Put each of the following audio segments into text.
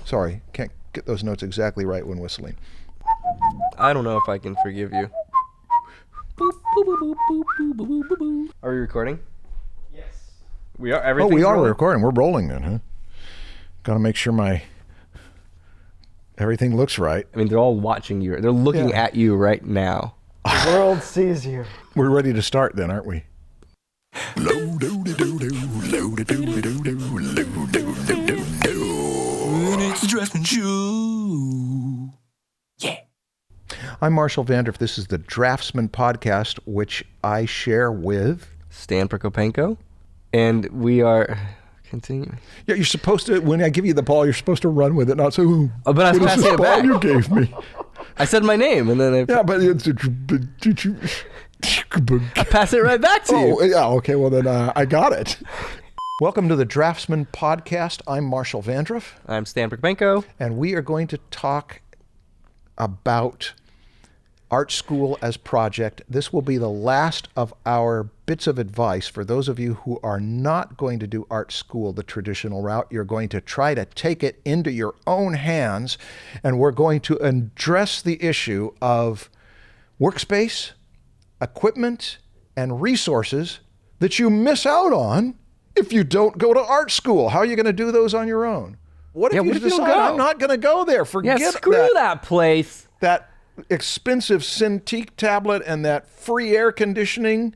Sorry, can't get those notes exactly right when whistling. I don't know if I can forgive you. Are we recording? Yes. We are. Everything's we are rolling? recording. We're rolling then, huh? Got to make sure everything looks right. I mean, they're all watching you. They're looking at you right now. The world sees you. We're ready to start then, aren't we? It's the Draftsmen Show. Yeah. I'm Marshall Vandriff. This is the Draftsmen podcast, which I share with... Stan PROKO. And we are... Continue. Yeah, you're supposed to, when I give you the ball, you're supposed to run with it, not say, ooh, but I was what is passing this it ball back. you gave me? I said my name, and then Yeah, but I pass it right back to you. Oh, yeah, okay, well then I got it. Welcome to the Draftsmen podcast. I'm Marshall Vandriff, I'm Stan PROKO. and we are going to talk about art school as project. This will be the last of our bits of advice for those of you who are not going to do art school the traditional route. You're going to try to take it into your own hands, and we're going to address the issue of workspace, equipment, and resources that you miss out on if you don't go to art school. How are you going to do those on your own? What if Yeah, you what if you don't decide, go? I'm not going to go there? Yeah, Forget screw that place. that expensive Cintiq tablet and that free air conditioning.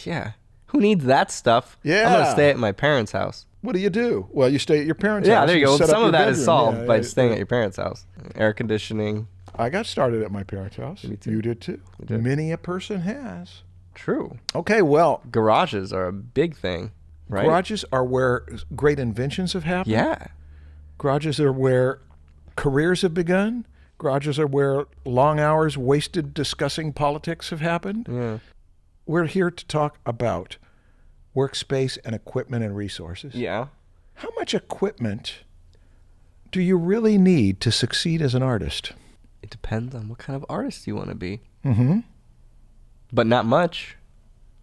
Yeah. Who needs that stuff? Yeah. I'm going to stay at my parents' house. What do? Well, you stay at your parents' Yeah, house. there you go. set up Some your of that is bedroom. solved Yeah, by yeah, staying at your parents' house. Air conditioning. I got started at my parents' house. Me too. You did too. I did. Many a person has. True. Okay, well, Garages are a big thing, right? garages are where great inventions have happened. Yeah. Garages are where careers have begun. Garages are where long hours wasted discussing politics have happened. Yeah. We're here to talk about workspace and equipment and resources. Yeah. How much equipment do you really need to succeed as an artist? It depends on what kind of artist you want to be. Mm-hmm. But not much.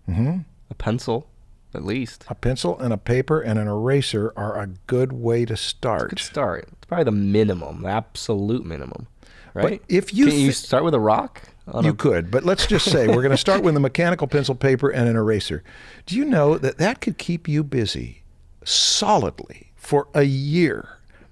Mm-hmm. A pencil, at least. A pencil and a paper and an eraser are a good way to start. Good start. It's probably the minimum, the absolute minimum, right? But if you Can you start with a rock? You could, but let's just say we're going to start with a mechanical pencil, paper, and an eraser. Do you know that could keep you busy solidly for a year?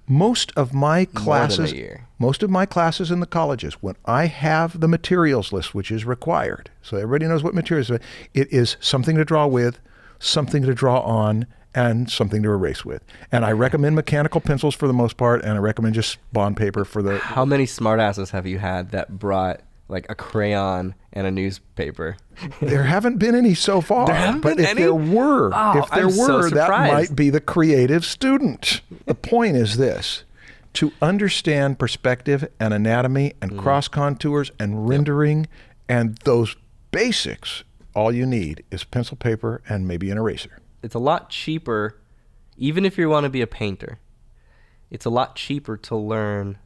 Most of my classes, a year. most of my classes in the colleges, when I have the materials list, which is required, so everybody knows what materials are, it is something to draw with, something to draw on, and something to erase with. And I recommend mechanical pencils for the most part, and I recommend just bond paper for the... How many smartasses have you had that brought like a crayon and a newspaper? There haven't been any so far. There haven't but been if any? there were, Oh, I'm so that surprised. might be the creative student. The point is this: to understand perspective and anatomy and cross contours and rendering and those basics, all you need is pencil, paper, and maybe an eraser. It's a lot cheaper, even if you want to be a painter. It's a lot cheaper to learn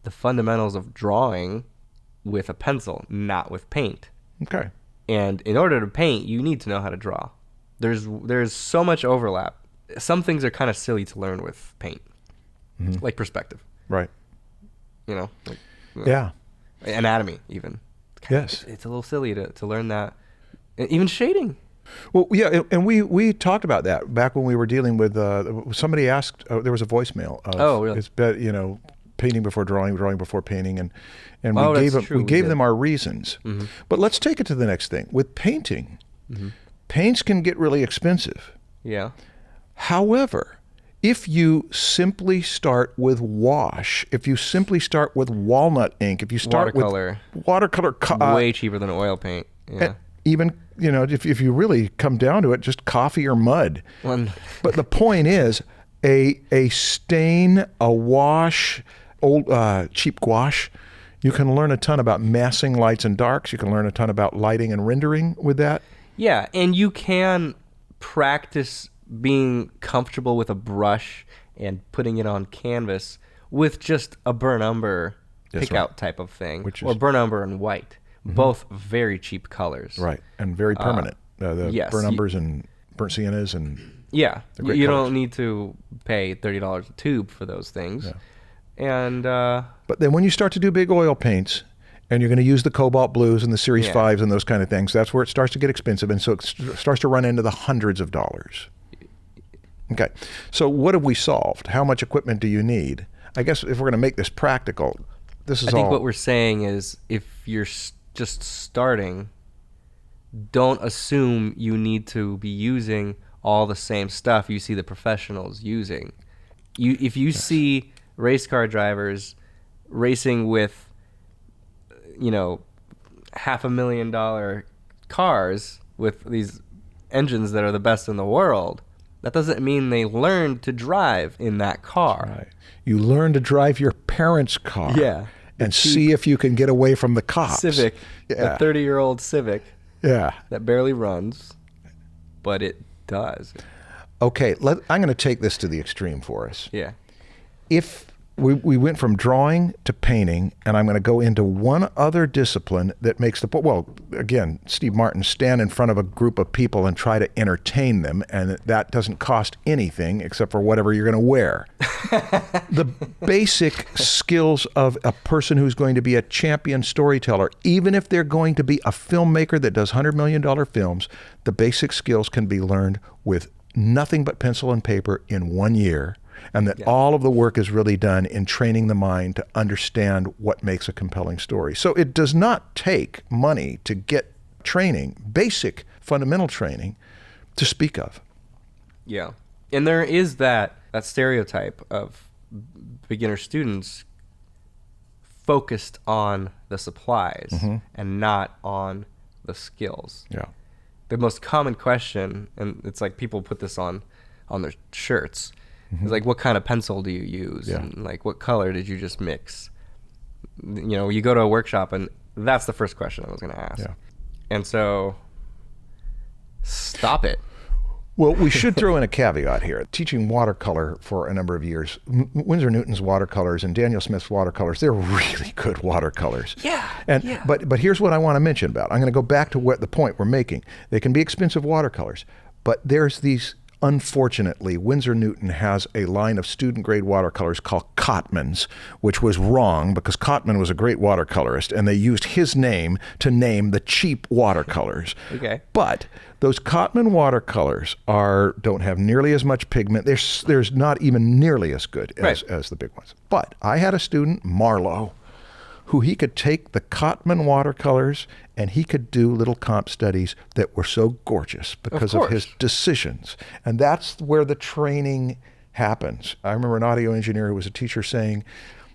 the fundamentals of drawing with a pencil, not with paint. Okay. And in order to paint, you need to know how to draw. There's so much overlap. Some things are kind of silly to learn with paint, like perspective. Right. You know, like, Yeah. anatomy even. Yes. It's a little silly to learn that. Even shading. Well, yeah, and we talked about that back when we were dealing with somebody asked. There was a voicemail. Of, Oh, really? It's painting before drawing, drawing before painting, and Oh, we that's true. We gave did. them our reasons. Mm-hmm. But let's take it to the next thing. With painting, paints can get really expensive. Yeah. However, if you simply start with wash, if you simply start with walnut ink, if you start Watercolor. with watercolor, Way cheaper than oil paint. Yeah. even if you really come down to it, just coffee or mud. One. But the point is, a stain, a wash, old cheap gouache. You can learn a ton about massing lights and darks. You can learn a ton about lighting and rendering with that. Yeah, and you can practice being comfortable with a brush and putting it on canvas with just a burnt umber That's pick out right. type of thing, Which or is- burnt umber and white, both very cheap colors. Right, and very permanent. The yes, burnt umbers and burnt siennas and Yeah, They're great you colors. don't need to pay $30 a tube for those things. Yeah. And But then when you start to do big oil paints, and you're going to use the cobalt blues and the Series Yeah. 5s and those kind of things, that's where it starts to get expensive, and so it starts to run into the hundreds of dollars. Okay, so what have we solved? How much equipment do you need? I guess if we're going to make this practical, this is I think all... what we're saying is if you're just starting, don't assume you need to be using all the same stuff you see the professionals using. If you see race car drivers racing with, $500,000 cars with these engines that are the best in the world, that doesn't mean they learned to drive in that car. Right. You learn to drive your parents' car. Yeah. And see if you can get away from the cops. Civic, Yeah. a 30-year-old Civic Yeah. that barely runs, but it does. Okay, I'm going to take this to the extreme for us. Yeah. If we went from drawing to painting, and I'm going to go into one other discipline that makes the... Well, again, Steve Martin, stand in front of a group of people and try to entertain them, and that doesn't cost anything except for whatever you're going to wear. The basic skills of a person who's going to be a champion storyteller, even if they're going to be a filmmaker that does $100 million films, the basic skills can be learned with nothing but pencil and paper in 1 year, and that all of the work is really done in training the mind to understand what makes a compelling story. So it does not take money to get training, basic fundamental training, to speak of. Yeah. And there is that stereotype of beginner students focused on the supplies and not on the skills. Yeah. The most common question, and it's like people put this on their shirts, is like, what kind of pencil do you use? Yeah. And like, what color did you just mix? You go to a workshop, and that's the first question I was going to ask. Yeah. And so, stop it. Well, we should throw in a caveat here. Teaching watercolor for a number of years, Winsor Newton's watercolors and Daniel Smith's watercolors, they're really good watercolors. Yeah. But here's what I want to mention about. I'm going to go back to the point we're making. They can be expensive watercolors, but there's these... Unfortunately, Winsor Newton has a line of student-grade watercolors called Cotman's, which was wrong because Cotman was a great watercolorist, and they used his name to name the cheap watercolors. Okay. But those Cotman watercolors don't have nearly as much pigment. There's not even nearly as good as the big ones. But I had a student, Marlowe, who he could take the Cotman watercolors and he could do little comp studies that were so gorgeous because of his decisions. And that's where the training happens. I remember an audio engineer who was a teacher saying,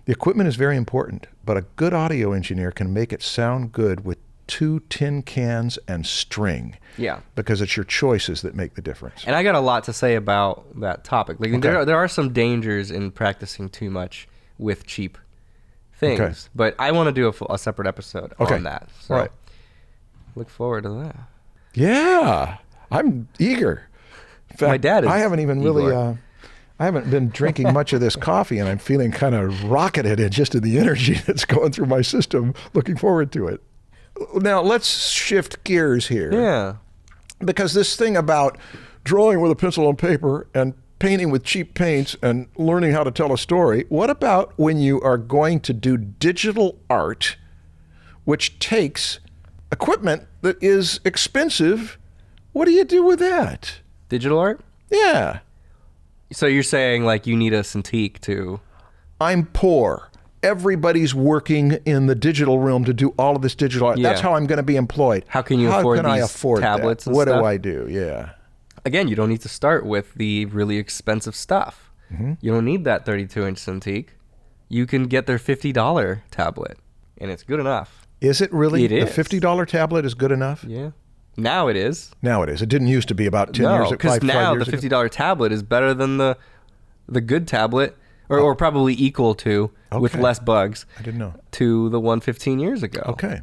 the equipment is very important, but a good audio engineer can make it sound good with 2 tin cans and string. Yeah. Because it's your choices that make the difference. And I got a lot to say about that topic. Like, there are some dangers in practicing too much with cheap things, but I want to do a separate episode on that. So right. Look forward to that. Yeah, I'm eager. In fact, My dad is I haven't even really, Igor. I haven't been drinking much of this coffee, and I'm feeling kind of rocketed in just in the energy that's going through my system. Looking forward to it. Now, let's shift gears here. Yeah. Because this thing about drawing with a pencil and paper and painting with cheap paints and learning how to tell a story, what about when you are going to do digital art, which takes equipment that is expensive? What do you do with that? Digital art? Yeah. So you're saying like you need a Cintiq to... I'm poor. Everybody's working in the digital realm to do all of this digital art. Yeah. That's how I'm going to be employed. How can you afford I these afford tablets that? and What stuff? do I do? Yeah. Again, you don't need to start with the really expensive stuff. You don't need that 32-inch Cintiq. You can get their $50 tablet, and it's good enough. Is it really? It is. The $50 tablet is good enough? Yeah. Now it is. Now it is. It didn't used to be about 10 years ago. Because now the ago. $50 tablet is better than the good tablet, or probably equal to, with Okay. less bugs, I didn't know. to the one 15 years ago. Okay.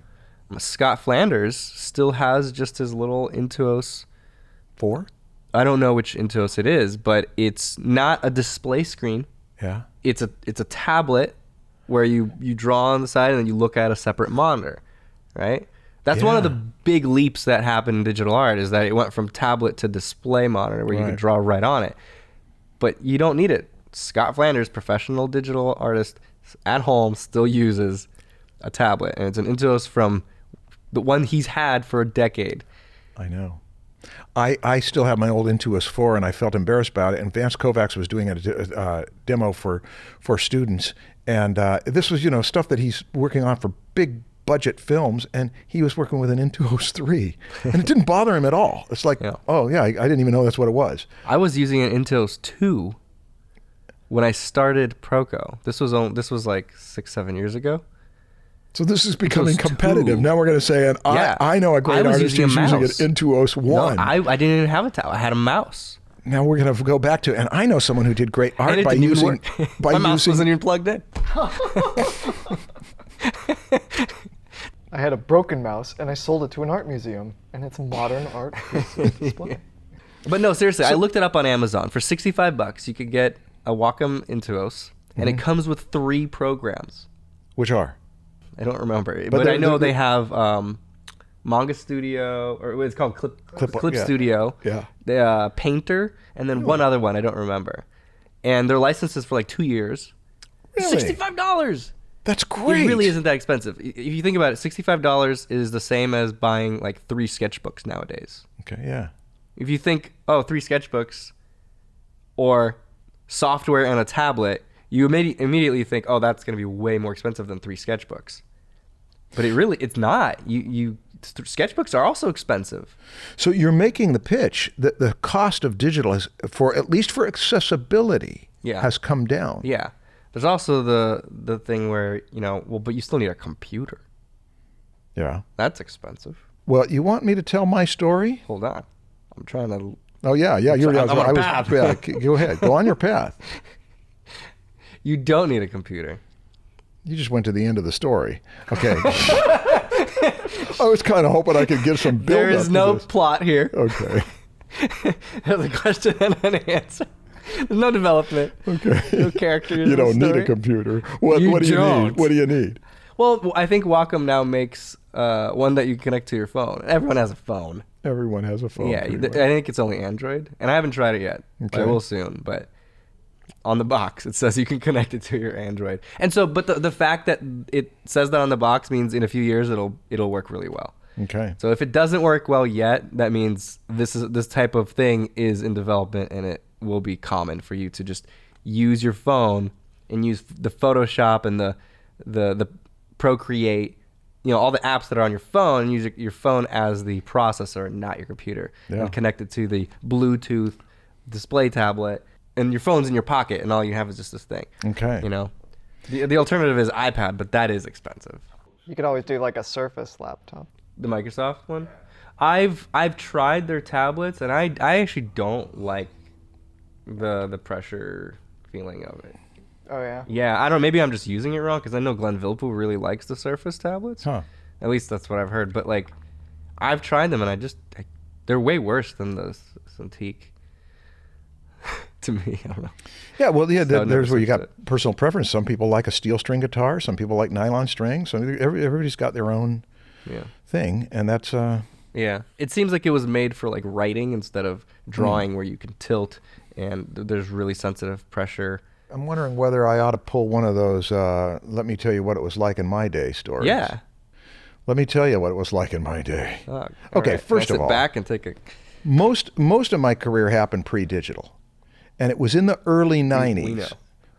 Scott Flanders still has just his little Intuos. 4? I don't know which Intuos it is, but it's not a display screen. Yeah. It's a tablet where you draw on the side and then you look at a separate monitor, right? That's one of the Yeah. big leaps that happened in digital art, is that it went from tablet to display monitor where you can Right. draw right on it. But you don't need it Scott Flanders, professional digital artist at home, still uses a tablet, and it's an Intuos from the one he's had for a decade. I know. I still have my old Intuos 4, and I felt embarrassed about it. And Vance Kovacs was doing a demo for students, and this was stuff that he's working on for big budget films, and he was working with an Intuos 3, and it didn't bother him at all. It's like, oh yeah, I didn't even know that's what it was. I was using an Intuos 2 when I started PROKO. This was like 6-7 years ago. So this is becoming Intuos competitive. 2. Now we're going to say, I know a great artist who's using an Intuos 1. No, I didn't even have a tablet. I had a mouse. Now we're going to go back to, and I know someone who did great art by using. My mouse wasn't even plugged in. I had a broken mouse, and I sold it to an art museum, and it's modern art display. But no, seriously, I looked it up on Amazon. For $65, you could get a Wacom Intuos, and it comes with 3 programs. Which are? I don't remember, but I know they have Manga Studio, or it's called Clip Studio. Yeah. The Painter, and then one other one I don't remember. And their licenses for like 2 years. Really? $65. That's great. It really isn't that expensive. If you think about it, $65 is the same as buying like 3 sketchbooks nowadays. Okay, yeah. If you think, 3 sketchbooks or software and a tablet, you immediately think, that's going to be way more expensive than 3 sketchbooks. But it's not. Sketchbooks are also expensive. So you're making the pitch that the cost of digital at least for accessibility, has come down. Yeah. There's also the thing where, but you still need a computer. Yeah. That's expensive. Well, you want me to tell my story? Hold on. I'm trying to... Oh, yeah. I'm on a path. Go ahead. Go on your path. You don't need a computer. You just went to the end of the story. Okay. I was kind of hoping I could give some build-up. There is no plot here. Okay. There's a question and an answer. There's no development. Okay. No characters. You don't need a computer. What do you need? What do you need? Well, I think Wacom now makes one that you connect to your phone. Everyone has a phone. Everyone has a phone. Yeah, I think it's only Android, and I haven't tried it yet. Okay. I will soon, but on the box it says you can connect it to your Android. And so, but the fact that it says that on the box means in a few years it'll work really well. Okay. So if it doesn't work well yet, that means this type of thing is in development, and it will be common for you to just use your phone and use the Photoshop and the Procreate, all the apps that are on your phone, and use your phone as the processor, not your computer, and connect it to the Bluetooth display tablet, and your phone's in your pocket, and all you have is just this thing. Okay. The alternative is iPad, but that is expensive. You could always do like a Surface laptop. The Microsoft one? I've tried their tablets, and I actually don't like the pressure feeling of it. Oh, yeah? Yeah, I don't know. Maybe I'm just using it wrong, because I know Glenn Vilpool really likes the Surface tablets. Huh. At least that's what I've heard. But, I've tried them, and they're way worse than the Cintiq. To me, I don't know. Yeah, well, yeah, So there's where you got it. personal preference. Some people like a steel string guitar. Some people like nylon strings. So everybody's got their own thing, and that's... Yeah. It seems like it was made for, writing instead of drawing, where you can tilt, and there's really sensitive pressure. I'm wondering whether I ought to pull one of those, let me tell you what it was like in my day stories. Yeah. Let me tell you what it was like in my day. All Okay, right. first Can I of all, sit back and take a... most of my career happened pre-digital, and it was in the early 90s. We know.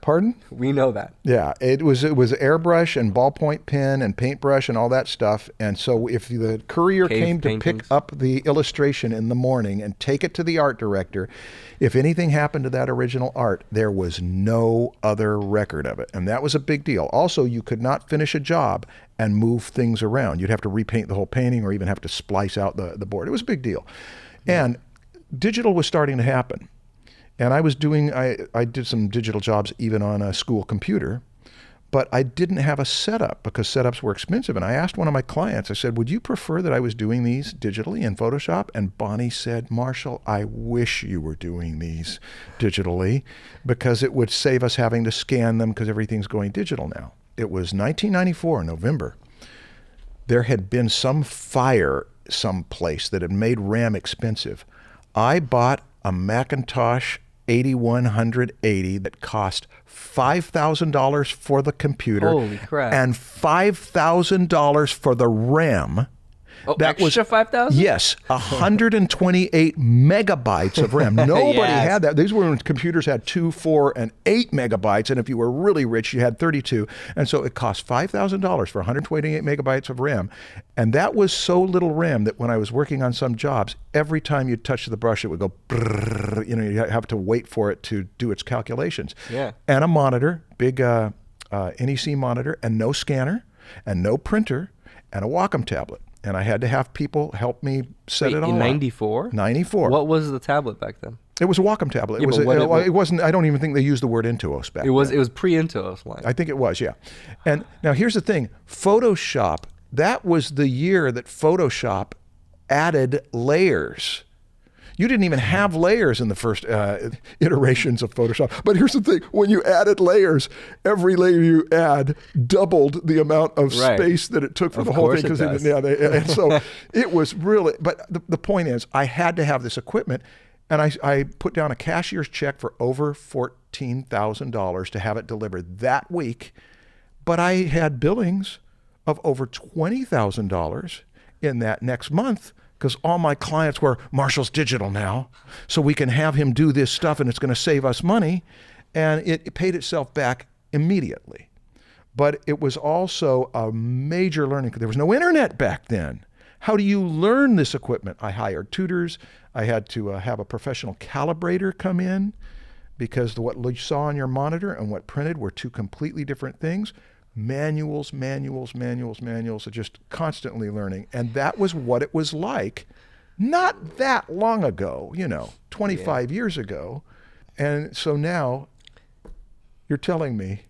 Pardon? We know that. Yeah, it was airbrush and ballpoint pen and paintbrush and all that stuff. And so if the courier Cave came to paintings. pick up the illustration in the morning and take it to the art director, if anything happened to that original art, there was no other record of it. And that was a big deal. Also, you could not finish a job and move things around. You'd have to repaint the whole painting or even have to splice out the board. It was a big deal. And digital was starting to happen. And I did some digital jobs even on a school computer, but I didn't have a setup because setups were expensive. And I asked one of my clients, I said, would you prefer that I was doing these digitally in Photoshop? And Bonnie said, Marshall, I wish you were doing these digitally because it would save us having to scan them because everything's going digital now. It was 1994, November. There had been some fire someplace that had made RAM expensive. I bought a Macintosh 8180 that cost $5,000 for the computer. Holy crap. And $5,000 for the RAM. Oh, extra 5,000? Yes, 128 megabytes of RAM. Nobody Yes. had that. These were when computers had 2, 4, and 8 megabytes, and if you were really rich, you had 32. And so it cost $5,000 for 128 megabytes of RAM. And that was so little RAM that when I was working on some jobs, every time you touch the brush, it would go brrr, you have to wait for it to do its calculations. Yeah. And a monitor, big NEC monitor, and no scanner, and no printer, and a Wacom tablet. And I had to have people help me set it all in up. 94? 94. What was the tablet back then? It was a Wacom tablet. Yeah, but It wasn't. I don't even think they used the word Intuos back It was then. pre-Intuos line. I think it was, yeah. And now here's the thing: Photoshop. That was the year that Photoshop added layers. You didn't even have layers in the first iterations of Photoshop. But here's the thing: when you added layers, every layer you add doubled the amount of space that it took for the whole thing. And so it was really. But the point is, I had to have this equipment, and I put down a cashier's check for over $14,000 to have it delivered that week. But I had billings of over $20,000 in that next month. Because all my clients were, Marshall's digital now, so we can have him do this stuff and it's going to save us money. And it paid itself back immediately. But it was also a major learning. There was no internet back then. How do you learn this equipment? I hired tutors. I had to have a professional calibrator come in because what you saw on your monitor and what printed were two completely different things. Manuals, so just constantly learning. And that was what it was like not that long ago, 25 years ago. And so now you're telling me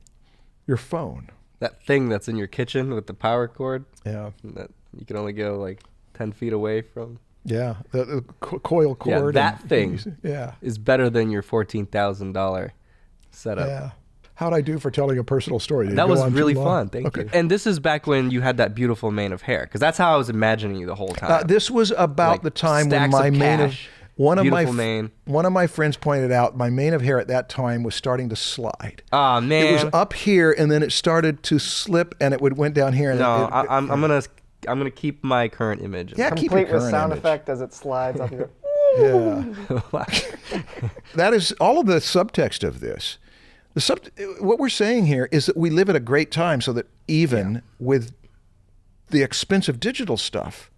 your phone. That thing that's in your kitchen with the power cord. Yeah. That you can only go like 10 feet away from. Yeah, the coil cord. Yeah, that thing is better than your $14,000 setup. Yeah. How'd I do for telling a personal story? Did it That go was on too really long? fun. Thank you. And this is back when you had that beautiful mane of hair, because that's how I was imagining you the whole time. This was about Like the time when stacks my of mane of cash, one beautiful mane. of my friends pointed out my mane of hair at that time was starting to slide. Aw, man. It was up here and then it started to slip and it went down here. And No, I'm gonna keep my current image. Yeah, keep Complete your with current sound image. effect as it slides up here. Yeah. That is all of the subtext of this. What we're saying here is that we live at a great time so that even with the expensive digital stuff,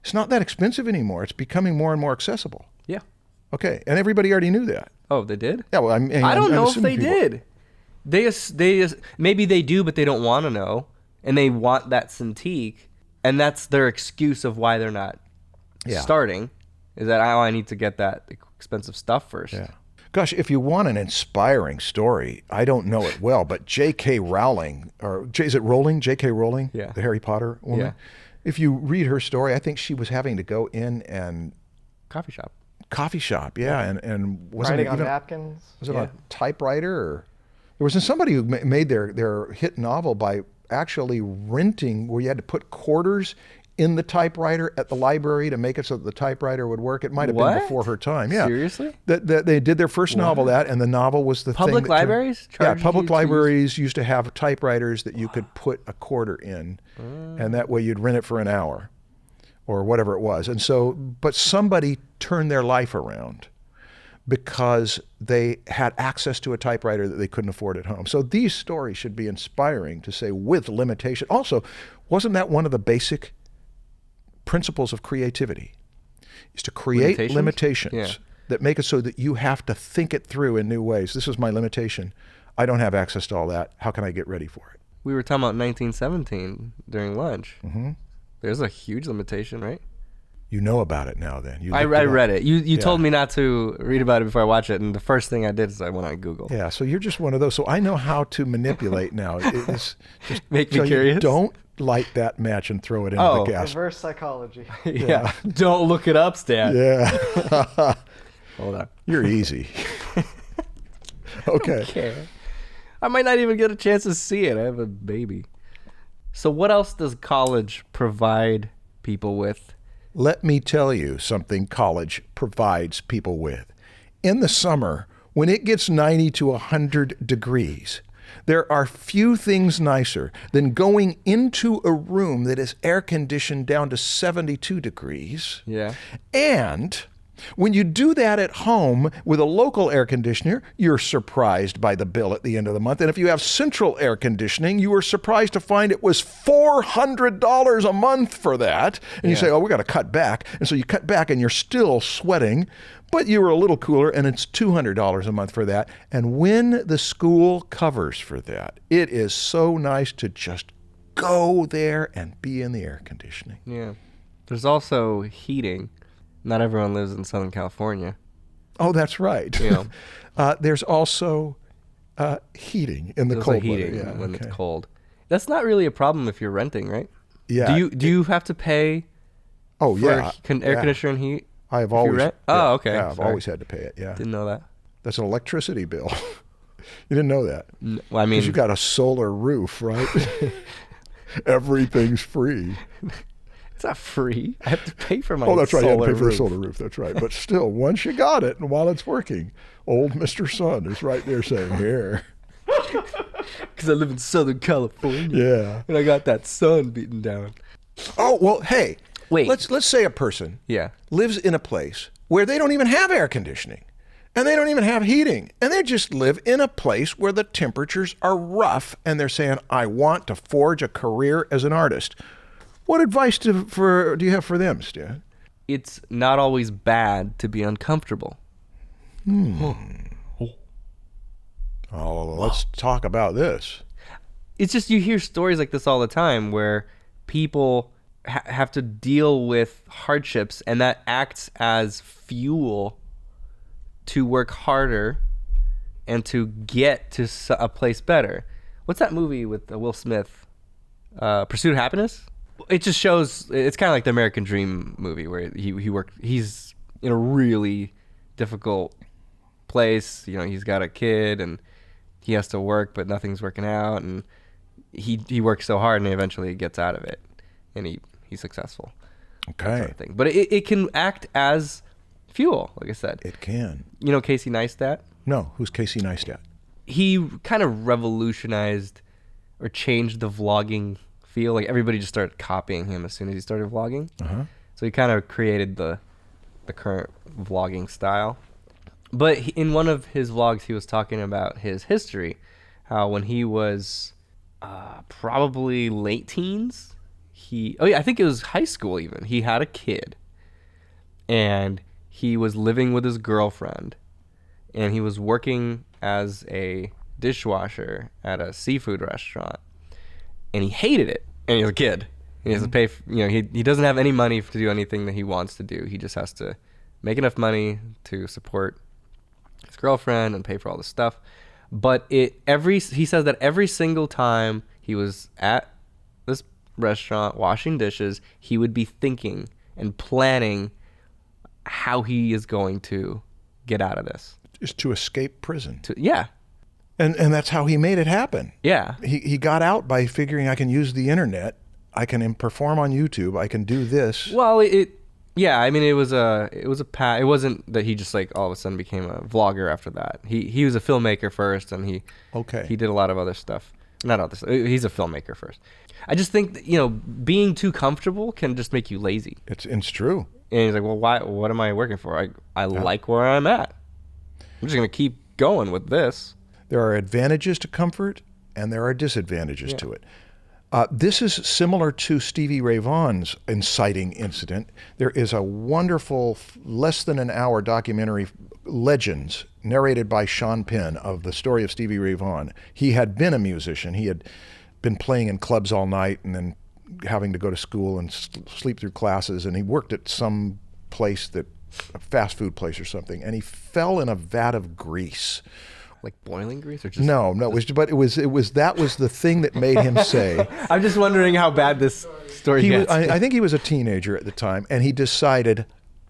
it's not that expensive anymore. It's becoming more and more accessible. Yeah. Okay. And everybody already knew that. Oh, they did? Yeah. Well, I don't know if assuming they people- did. Maybe they do, but they don't want to know, and they want that Cintiq, and that's their excuse of why they're not starting. Is that I need to get that expensive stuff first. Yeah. Gosh, if you want an inspiring story, I don't know it well, but J.K. Rowling, is it Rowling? J.K. Rowling? Yeah. The Harry Potter woman? Yeah. If you read her story, I think she was having to go in and Coffee shop. and wasn't Writing it on even napkins. was it a typewriter or there was somebody who made their hit novel by actually renting where you had to put quarters in the typewriter at the library to make it so that the typewriter would work. It might have been before her time. Yeah. Seriously? That they did their first novel and the novel was the Public thing. libraries Yeah, charged public you to libraries used to have typewriters that you could put a quarter in, and that way you'd rent it for an hour or whatever it was. And so, but somebody turned their life around because they had access to a typewriter that they couldn't afford at home. So these stories should be inspiring to say with limitation. Also, wasn't that one of the basic principles of creativity is to create limitations that make it so that you have to think it through in new ways. This is my limitation. I don't have access to all that. How can I get ready for it? We were talking about 1917 during lunch. Mm-hmm. There's a huge limitation, right? You know about it now then. I read it. You told me not to read about it before I watch it, and the first thing I did is I went on Google. Yeah, so you're just one of those. So I know how to manipulate now. It's just Make me curious. Don't light that match and throw it into the gas. Reverse psychology. Yeah. Don't look it up, Stan. Yeah. Hold on. You're easy. Okay. Okay. I might not even get a chance to see it. I have a baby. So what else does college provide people with? Let me tell you something college provides people with. In the summer, when it gets 90 to 100 degrees, there are few things nicer than going into a room that is air conditioned down to 72 degrees. Yeah. And when you do that at home with a local air conditioner, you're surprised by the bill at the end of the month. And if you have central air conditioning, you are surprised to find it was $400 a month for that. And you say, oh, we got to cut back. And so you cut back and you're still sweating, but you were a little cooler, and it's $200 a month for that. And when the school covers for that, it is so nice to just go there and be in the air conditioning. Yeah. There's also heating. Not everyone lives in Southern California. Oh, that's right. You know. There's also heating in the There's cold also heating weather. Yeah, when okay. it's cold. That's not really a problem if you're renting, right? Yeah. Do you have to pay Oh, for yeah. air conditioner and heat? I have if you always. rent? Yeah, Oh, okay. Yeah, I've Sorry. always had to pay it. Yeah. Didn't know that. That's an electricity bill. You didn't know that. Well, I mean, Because you got a solar roof, right? Everything's free. it's not free. I have to pay for my Oh, that's right. You had to solar pay for a roof. solar roof. That's right. But still, once you got it and while it's working, old Mr. Sun is right there saying, here. Because I live in Southern California. Yeah. And I got that sun beating down. Oh, well, hey. Wait. Let's say a person Yeah. lives in a place where they don't even have air conditioning and they don't even have heating, and they just live in a place where the temperatures are rough, and they're saying, I want to forge a career as an artist. What advice do you have for them, Stan? It's not always bad to be uncomfortable. Oh, let's talk about this. It's just you hear stories like this all the time where people have to deal with hardships, and that acts as fuel to work harder and to get to a place better. What's that movie with Will Smith? Pursuit of Happiness? It just shows, it's kind of like the American Dream movie where he's in a really difficult place. You know, he's got a kid and he has to work, but nothing's working out, and he works so hard and eventually gets out of it, and he's successul. Okay. Sort of thing. But it can act as fuel, like I said. It can. You know Casey Neistat? No, who's Casey Neistat? He kind of revolutionized or changed the vlogging feel. Like everybody just started copying him as soon as he started vlogging. Uh-huh. So he kind of created the current vlogging style. But in one of his vlogs, he was talking about his history, how when he was probably late teens, I think it was high school even, he had a kid, and he was living with his girlfriend, and he was working as a dishwasher at a seafood restaurant, and he hated it, and he was a kid. He has to pay he doesn't have any money to do anything that he wants to do. He just has to make enough money to support his girlfriend and pay for all this stuff. But he says that every single time he was at this restaurant washing dishes, he would be thinking and planning how he is going to get out of this. Just to escape prison. Yeah. And that's how he made it happen. Yeah. He got out by figuring, I can use the internet, I can perform on YouTube, I can do this. Well, yeah, I mean, it wasn't that he just like all of a sudden became a vlogger after that. He was a filmmaker first, and he did a lot of other stuff. Not all this. He's a filmmaker first. I just think that, being too comfortable can just make you lazy. It's true. And he's like, well, why? What am I working for? I like where I'm at. I'm just gonna keep going with this. There are advantages to comfort, and there are disadvantages to it. This is similar to Stevie Ray Vaughan's inciting incident. There is a wonderful, less than an hour documentary, Legends, narrated by Sean Penn, of the story of Stevie Ray Vaughan. He had been a musician. He had been playing in clubs all night and then having to go to school and sleep through classes. And he worked at some place a fast food place or something. And he fell in a vat of grease. Like boiling grease, or just No. That was the thing that made him say. I'm just wondering how bad this story gets. I think he was a teenager at the time, and he decided,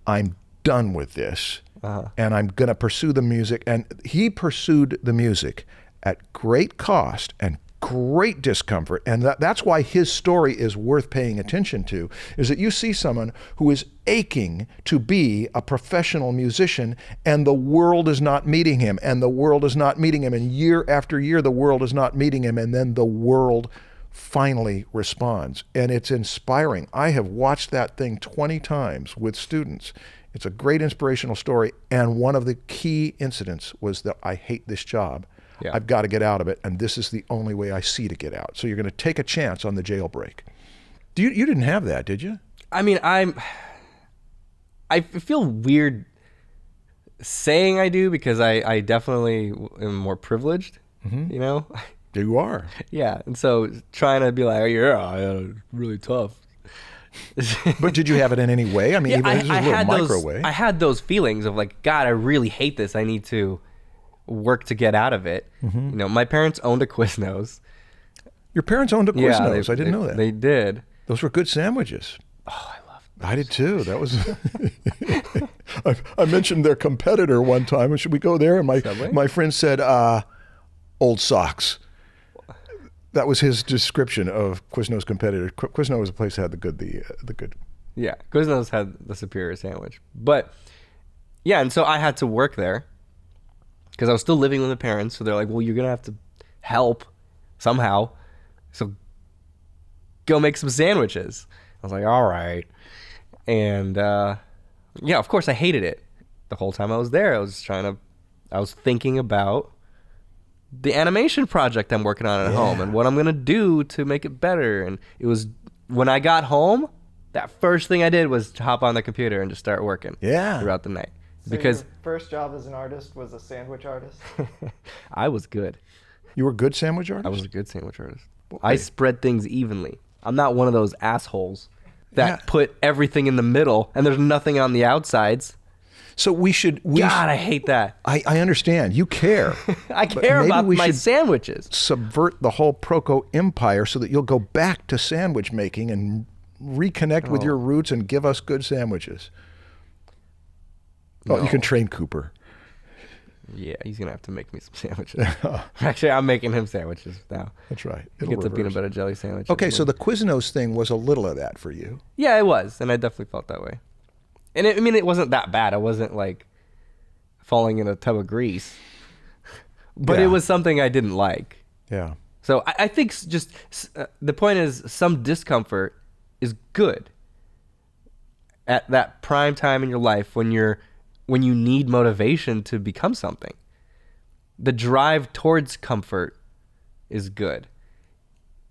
I'm done with this, and I'm going to pursue the music. And he pursued the music at great cost and great discomfort, and that's why his story is worth paying attention to, is that you see someone who is aching to be a professional musician, and the world is not meeting him, and the world is not meeting him, and year after year the world is not meeting him, and then the world finally responds. And it's inspiring. I have watched that thing 20 times with students. It's a great inspirational story, and one of the key incidents was that I hate this job. Yeah. I've got to get out of it, and this is the only way I see to get out. So you're going to take a chance on the jailbreak. You didn't have that, did you? I mean, I feel weird saying I do, because I definitely am more privileged, you know? You are. Yeah, and so trying to be like, oh, yeah, really tough. But did you have it in any way? I mean, even this is a little micro way. I had those feelings of like, God, I really hate this. I need to work to get out of it. You know, my parents owned a Quiznos. Your parents owned a Quiznos. Yeah, I didn't know that. They did. Those were good sandwiches. Oh, I loved I did too. That was. I mentioned their competitor one time. Should we go there? And my friend said, "Old socks." That was his description of Quiznos' competitor. Quiznos was a place that had the good. Yeah, Quiznos had the superior sandwich. But yeah, and so I had to work there because I was still living with my parents. So they're like, well, you're going to have to help somehow. So go make some sandwiches. I was like, all right. And yeah, of course I hated it. The whole time I was there, I was thinking about the animation project I'm working on at home and what I'm going to do to make it better. And it was when I got home, that first thing I did was to hop on the computer and just start working throughout the night. So because your first job as an artist was a sandwich artist? I was good. You were a good sandwich artist? I was a good sandwich artist. I spread things evenly. I'm not one of those assholes that put everything in the middle and there's nothing on the outsides. So God, I hate that. I understand. You care. I care about my sandwiches. Subvert the whole PROKO empire so that you'll go back to sandwich making and reconnect with your roots and give us good sandwiches. Oh, you can train Cooper. Yeah, he's going to have to make me some sandwiches. Actually, I'm making him sandwiches now. That's right. He gets a peanut butter jelly sandwich. Okay, so the Quiznos thing was a little of that for you. Yeah, it was, and I definitely felt that way. And it wasn't that bad. I wasn't like falling in a tub of grease. But it was something I didn't like. Yeah. So I think just the point is some discomfort is good at that prime time in your life when you need motivation to become something. The drive towards comfort is good.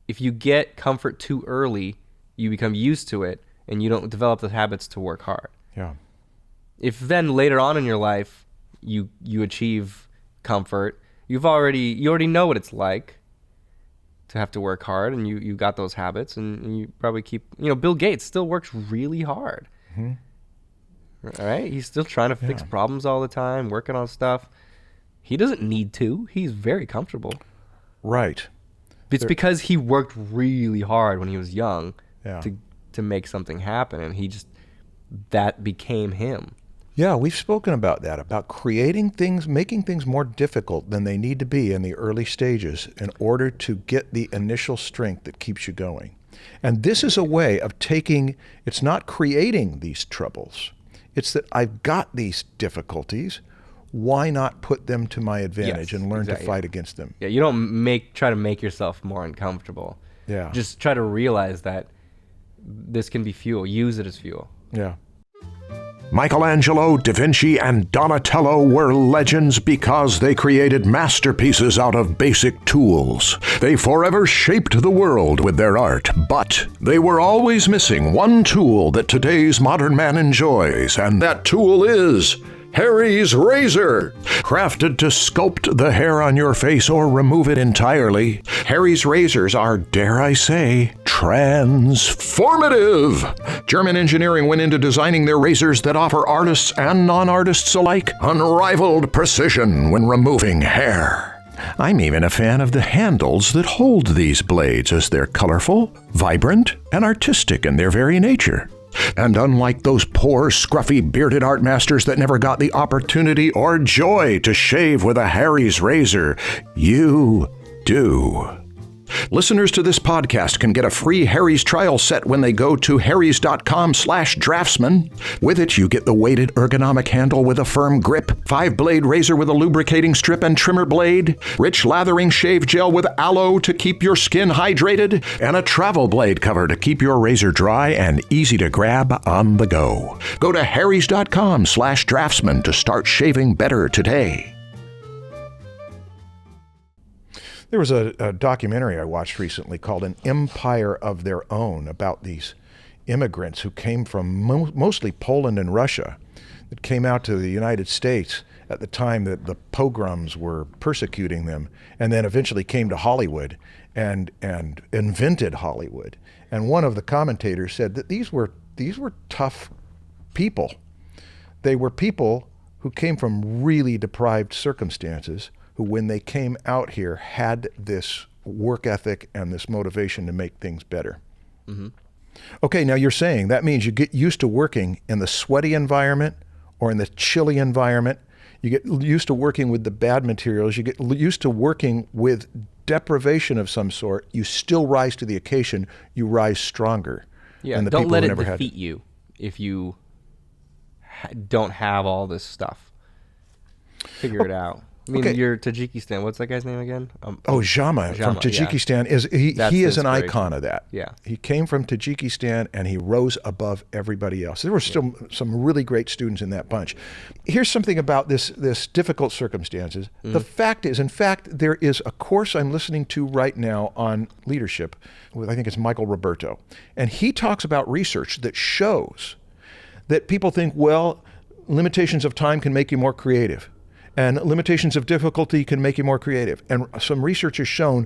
If you get comfort too early, you become used to it and you don't develop the habits to work hard. Yeah. If then later on in your life you achieve comfort, you already know what it's like to have to work hard, and you got those habits, and you probably keep. Bill Gates still works really hard. Right? He's still trying to fix problems all the time, working on stuff. He doesn't need to. He's very comfortable. Right. It's because he worked really hard when he was young to make something happen, and that became him. Yeah, we've spoken about that, about creating things, making things more difficult than they need to be in the early stages in order to get the initial strength that keeps you going. And this is a way of it's not creating these troubles. It's that I've got these difficulties. Why not put them to my advantage and learn to fight against them? Yeah, you don't try to make yourself more uncomfortable. Yeah. Just try to realize that this can be fuel. Use it as fuel. Yeah. Michelangelo, Da Vinci, and Donatello were legends because they created masterpieces out of basic tools. They forever shaped the world with their art, but they were always missing one tool that today's modern man enjoys, and that tool is Harry's razor. Crafted to sculpt the hair on your face or remove it entirely, Harry's razors are, dare I say, transformative. German engineering went into designing their razors that offer artists and non-artists alike unrivaled precision when removing hair. I'm even a fan of the handles that hold these blades, as they're colorful, vibrant, and artistic in their very nature. And unlike those poor, scruffy, bearded art masters that never got the opportunity or joy to shave with a Harry's razor, you do. Listeners to this podcast can get a free Harry's trial set when they go to harrys.com/draftsman. With it, you get the weighted ergonomic handle with a firm grip, 5-blade razor with a lubricating strip and trimmer blade, rich lathering shave gel with aloe to keep your skin hydrated, and a travel blade cover to keep your razor dry and easy to grab on the go. Go to harrys.com/draftsman to start shaving better today. There was a documentary I watched recently called An Empire of Their Own about these immigrants who came from mostly Poland and Russia that came out to the United States at the time that the pogroms were persecuting them, and then eventually came to Hollywood and invented Hollywood. And one of the commentators said that these were tough people. They were people who came from really deprived circumstances, who when they came out here had this work ethic and this motivation to make things better. Mm-hmm. Okay, now you're saying that means you get used to working in the sweaty environment or in the chilly environment. You get used to working with the bad materials. You get used to working with deprivation of some sort. You still rise to the occasion. You rise stronger. Yeah, than the don't people let who it never had defeat you if you don't have all this stuff. Figure it out. I mean, Okay. your Tajikistan. What's that guy's name again? Jama from Jama, Tajikistan yeah. he That's is an inspiration. icon of that. Yeah. He came from Tajikistan and he rose above everybody else. There were still some really great students in that bunch. Here's something about this difficult circumstances. The fact is, in fact, there is a course I'm listening to right now on leadership with, I think it's Michael Roberto, and he talks about research that shows that people think, well, limitations of time can make you more creative. And limitations of difficulty can make you more creative. And some research has shown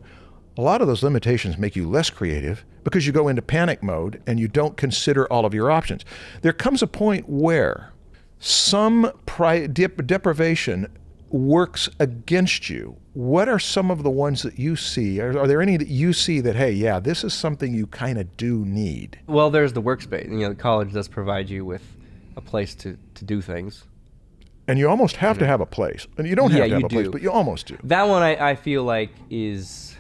a lot of those limitations make you less creative because you go into panic mode and you don't consider all of your options. There comes a point where some deprivation works against you. What are some of the ones that you see? Are there any that you see that, hey, yeah, this is something you kind of do need? Well, there's the Workspace. You know, the college does provide you with a place to do things. And you almost have to have a place. And you don't have to have a place, do. but you almost do. That one I feel like is,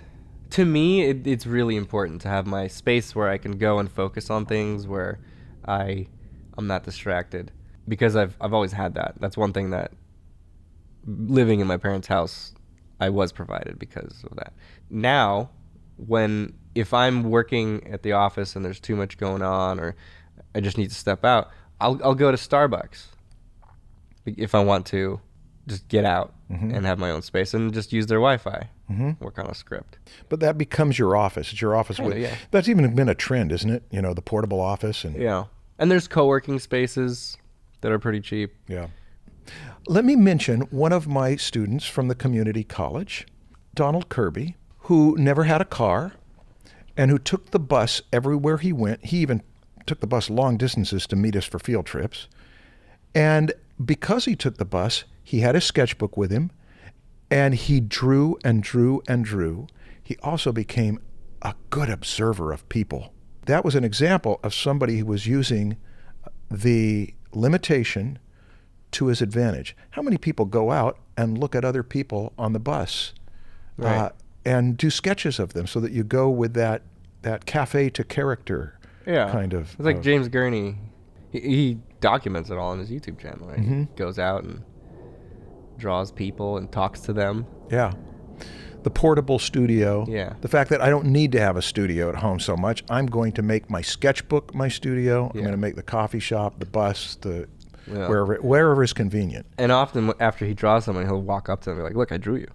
to me, it's really important to have my space where I can go and focus on things, where I'm not distracted. Because I've always had that. That's one thing that, living in my parents' house, I was provided because of that. Now, if I'm working at the office and there's too much going on, or I just need to step out, I'll go to Starbucks if I want to just get out and have my own space and just use their Wi-Fi, work on a script. But that becomes your office. It's your office. Yeah. That's even been a trend, isn't it? You know, the portable office. And Yeah. And there's co-working spaces that are pretty cheap. yeah. Let me mention one of my students from the community college, Donald Kirby, who never had a car and who took the bus everywhere he went. He even took the bus long distances to meet us for field trips. And because he took the bus, he had his sketchbook with him, and he drew and drew and drew. He also became a good observer of people. That was an example of somebody who was using the limitation to his advantage. How many people go out and look at other people on the bus Right. and do sketches of them so that you go with that cafe to character kind of... It's like James Gurney. He documents it all on his YouTube channel. Right? He goes out and draws people and talks to them. Yeah. The portable studio. Yeah. The fact that I don't need to have a studio at home so much. I'm going to make my sketchbook my studio. I'm Yeah. going to make the coffee shop, the bus, Yeah. wherever is convenient. And often after he draws someone, he'll walk up to them and be like, "Look, I drew you."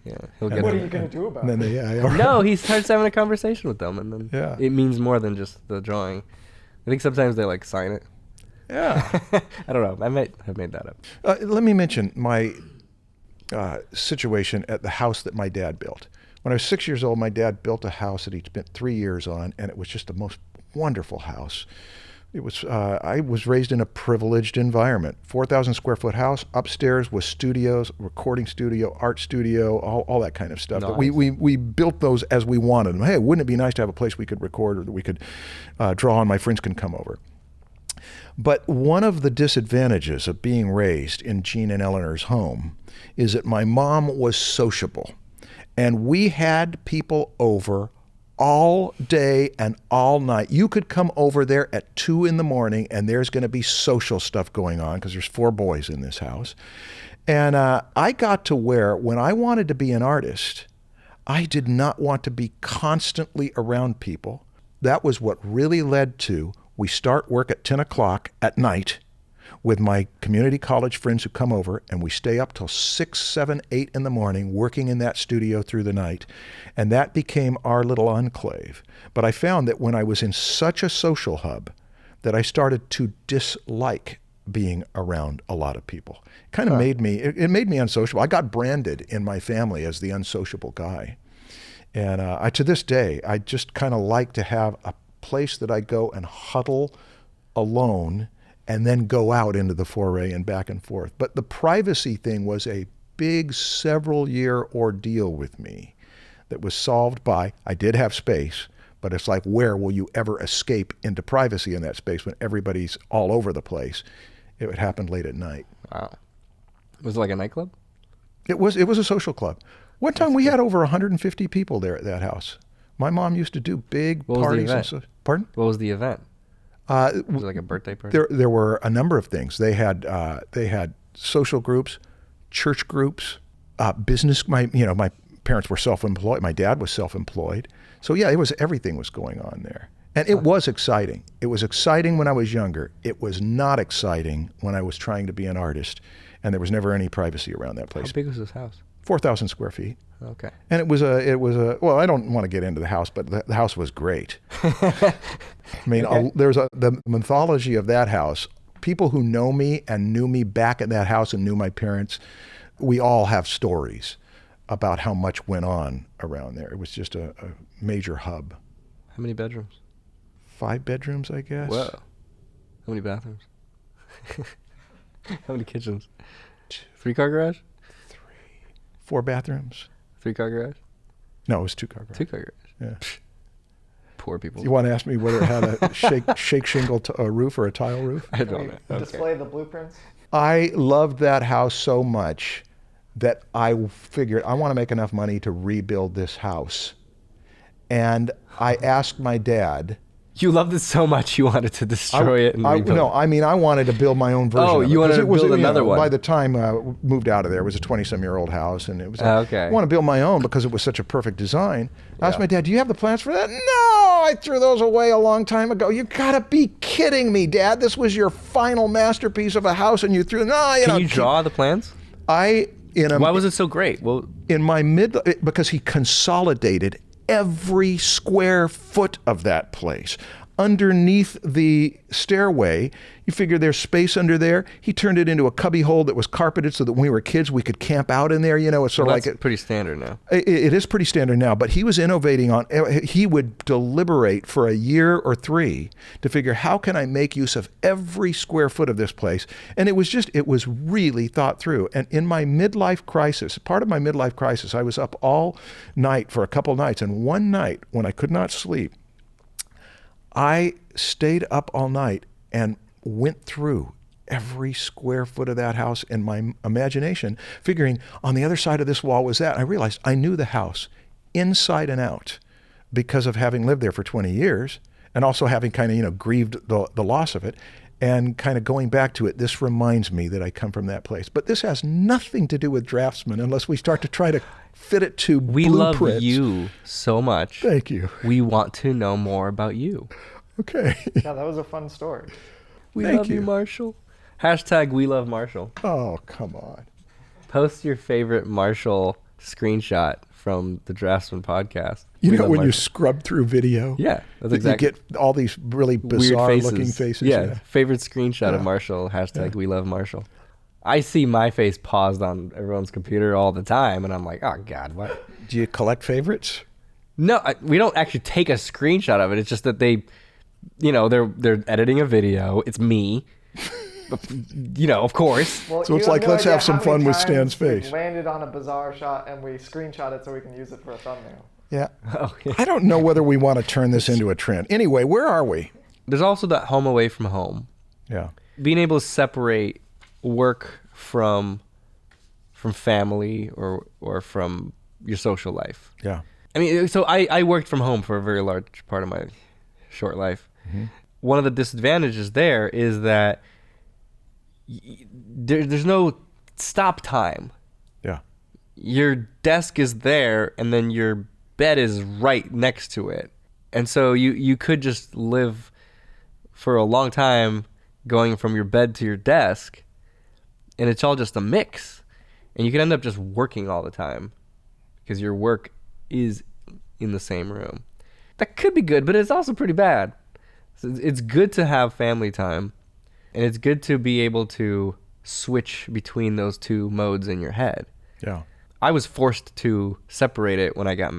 Yeah, he'll get What are them. you going to do about And then it? No, he starts having a conversation with them, and then Yeah. it means more than just the drawing. I think sometimes they like sign it. Yeah. I don't know. I might have made that up. Let me mention my situation at the house that my dad built. When I was 6 years old, my dad built a house that he'd spent 3 years on, and it was just the most wonderful house. It was. I was raised in a privileged environment. 4,000 square foot house. Upstairs was studios, recording studio, art studio, all that kind of stuff. But Nice. we built those as we wanted them. Hey, wouldn't it be nice to have a place we could record or that we could draw on? My friends can come over. But one of the disadvantages of being raised in Jean and Eleanor's home is that my mom was sociable. And we had people over all day and all night. You could come over there at 2 a.m. and there's going to be social stuff going on because there's 4 boys in this house. And I got to where when I wanted to be an artist, I did not want to be constantly around people. That was what really led to, we start work at 10 o'clock at night with my community college friends who come over, and we stay up till 6, 7, 8 in the morning working in that studio through the night. And that became our little enclave. But I found that when I was in such a social hub that I started to dislike being around a lot of people. It kind of made me, it made me unsociable. I got branded in my family as the unsociable guy. And to this day, I just kind of like to have a place that I go and huddle alone and then go out into the foray and back and forth. But the privacy thing was a big several-year ordeal with me that was solved by, I did have space, but it's like, where will you ever escape into privacy in that space when everybody's all over the place? It would happen late at night. Wow. Was it like a nightclub? It was a social club. One time we had over 150 people there at that house. My mom used to do big parties. Pardon? What was the event? Was it like a birthday party? There were a number of things. They had social groups, church groups, business. My parents were self-employed. My dad was self-employed. So yeah, everything was going on there. And it was exciting. It was exciting when I was younger. It was not exciting when I was trying to be an artist, and there was never any privacy around that place. How big was this house? 4,000 square feet. Okay. And it was a well, I don't want to get into the house, but the house was great. I mean, Okay. The mythology of that house. People who know me and knew me back at that house and knew my parents, we all have stories about how much went on around there. It was just a major hub. How many bedrooms? 5 bedrooms, I guess. Whoa. How many bathrooms? How many kitchens? 3-car garage? 4 bathrooms. 3-car garage? No, it was 2-car garage. 2-car garage. Yeah. Poor people. You want to ask me whether it had a shake shingle roof or a tile roof? I don't know. Okay. Display the blueprints. I loved that house so much that I figured I want to make enough money to rebuild this house. And I asked my dad. You loved it so much you wanted to destroy it and rebuild No, I mean, I wanted to build my own version of it. You wanted to It was, build another one. By the time I moved out of there, it was a 20-some-year-old house, and it was Okay. I want to build my own because it was such a perfect design. I asked my dad, do you have the plans for that? No, I threw those away a long time ago. You gotta be kidding me, Dad. This was your final masterpiece of a house, and you threw, Can you draw the plans? Why was it so great? Well, in my because he consolidated every square foot of that place. Underneath the stairway, you figure there's space under there. He turned it into a cubby hole that was carpeted so that when we were kids, we could camp out in there. It's sort of like that's pretty standard now. It is pretty standard now, but he was innovating he would deliberate for a year or 3 to figure, how can I make use of every square foot of this place? And it was really thought through. And in my midlife crisis, part of my midlife crisis, I was up all night for a couple nights. And one night when I could not sleep, I stayed up all night and went through every square foot of that house in my imagination, figuring on the other side of this wall was that. And I realized I knew the house inside and out because of having lived there for 20 years and also having kind of, grieved the loss of it and kind of going back to it. This reminds me that I come from that place. But this has nothing to do with Draftsmen unless we start to try to fit it to We blueprints. love you so much. Thank you. We want to know more about you. Okay. Yeah, that was a fun story. We Thank love you, you. Marshall. # we love Marshall. Oh, come on. Post your favorite Marshall screenshot from the Draftsman podcast. You We know love when you Marshall. scrub through video? Yeah, that's that exactly. You get all these really Weird bizarre faces. looking faces. Yeah, favorite screenshot of Yeah. Marshall. # we love Marshall. I see my face paused on everyone's computer all the time, and I'm like, oh God, what? Do you collect favorites? No, we don't actually take a screenshot of it. It's just that they, they're editing a video. It's me, of course. Well, So it's you have like, no let's idea have some how many fun with times Stan's we've face. landed on a bizarre shot and we screenshot it so we can use it for a thumbnail. Yeah. Oh, yeah. I don't know whether we want to turn this into a trend. Anyway, where are we? There's also that home away from home. Yeah. Being able to separate work from family or from your social life. Yeah. I mean, so I worked from home for a very large part of my short life. Mm-hmm. One of the disadvantages there is that there's no stop time. Yeah. Your desk is there, and then your bed is right next to it. And so you could just live for a long time going from your bed to your desk, and it's all just a mix. And you could end up just working all the time because your work is in the same room. That could be good, but it's also pretty bad. So it's good to have family time, and it's good to be able to switch between those two modes in your head. Yeah. I was forced to separate it when I got,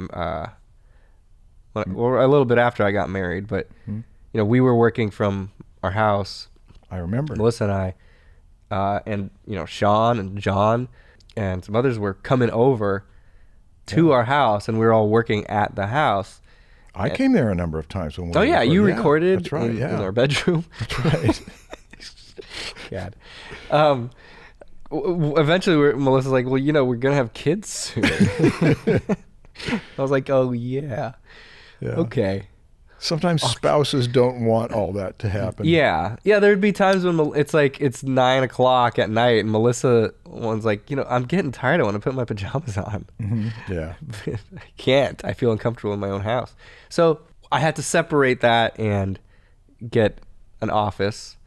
or a little bit after I got married. But you know, we were working from our house. I remember. Melissa and I, and you know, Sean and John, and some others were coming over to our house, and we were all working at the house. I came there a number of times when we. Oh yeah, you recorded that's right, in yeah. our bedroom. That's right. God. Eventually, Melissa's like, well, you know, we're gonna have kids soon. I was like, oh yeah, Yeah. okay. Sometimes spouses don't want all that to happen. Yeah, there'd be times when it's like it's 9 o'clock at night, and Melissa was like, you know, I'm getting tired. I want to put my pajamas on. Mm-hmm. Yeah. I can't. I feel uncomfortable in my own house. So I had to separate that and get an office.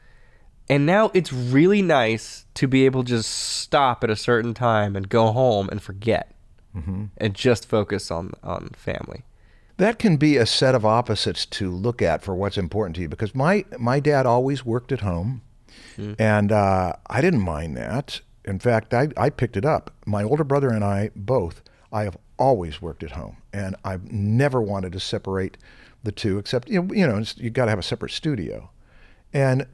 And now it's really nice to be able to just stop at a certain time and go home and forget and just focus on family. That can be a set of opposites to look at for what's important to you, because my dad always worked at home, and I didn't mind that. In fact, I picked it up. My older brother and I both, I have always worked at home, and I've never wanted to separate the two, except, you know, you got to have a separate studio. And